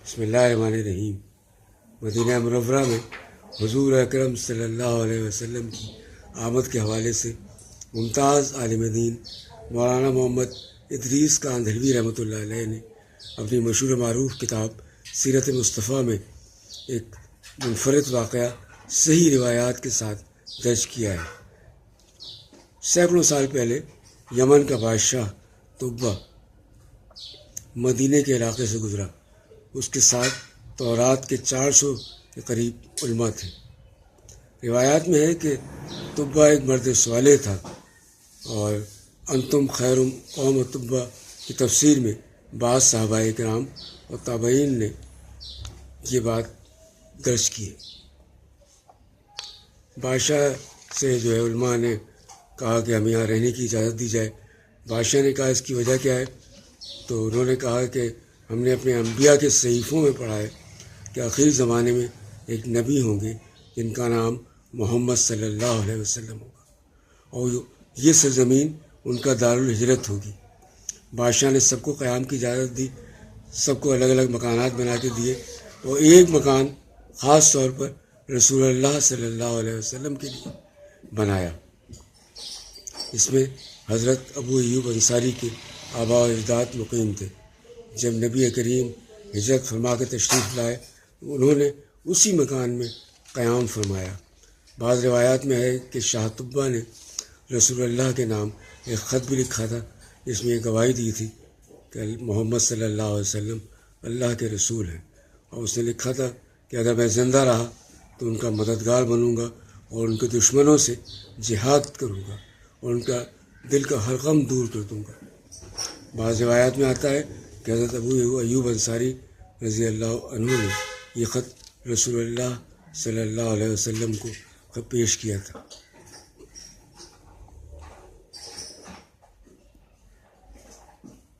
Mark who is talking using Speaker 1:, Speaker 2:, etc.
Speaker 1: بسم اللہ الرحمن الرحیم۔ مدینہ منورہ میں حضور اکرم صلی اللہ علیہ وسلم کی آمد کے حوالے سے ممتاز عالم دین مولانا محمد ادریس کاندھلوی رحمۃ اللہ علیہ نے اپنی مشہور معروف کتاب سیرت مصطفیٰ میں ایک منفرد واقعہ صحیح روایات کے ساتھ درج کیا ہے۔ سینکڑوں سال پہلے یمن کا بادشاہ تبا مدینے کے علاقے سے گزرا۔ اس کے ساتھ تورات کے 400 کے قریب علماء تھے۔ روایات میں ہے کہ تبا ایک مرد صالح تھا، اور انتم خیر قوم تبا کی تفسیر میں بعض صحابہ کرام اور تابعین نے یہ بات درج کی ہے۔ بادشاہ سے جو ہے علماء نے کہا کہ ہمیں یہاں رہنے کی اجازت دی جائے۔ بادشاہ نے کہا اس کی وجہ کیا ہے؟ تو انہوں نے کہا کہ ہم نے اپنے انبیاء کے صحیفوں میں پڑھا ہے کہ آخری زمانے میں ایک نبی ہوں گے جن کا نام محمد صلی اللہ علیہ وسلم ہوگا، اور یہ سرزمین ان کا دارالہجرت ہوگی۔ بادشاہ نے سب کو قیام کی اجازت دی، سب کو الگ الگ مکانات بنا کے دیے، اور ایک مکان خاص طور پر رسول اللہ صلی اللہ علیہ وسلم کے لیے بنایا۔ اس میں حضرت ابو ایوب انصاری کے آباء و اجداد مقیم تھے۔ جب نبی کریم ہجرت فرما کے تشریف لائے، انہوں نے اسی مکان میں قیام فرمایا۔ بعض روایات میں ہے کہ شاہ طبا نے رسول اللہ کے نام ایک خط بھی لکھا تھا، جس میں یہ گواہی دی تھی کہ محمد صلی اللہ علیہ وسلم اللہ کے رسول ہیں، اور اس نے لکھا تھا کہ اگر میں زندہ رہا تو ان کا مددگار بنوں گا، اور ان کے دشمنوں سے جہاد کروں گا، اور ان کا دل کا ہر غم دور کر دوں گا۔ بعض روایات میں آتا ہے کہ حضرت ابو ایوب انصاری رضی اللہ عنہ نے یہ خط رسول اللہ صلی اللہ علیہ وسلم کو پیش کیا تھا۔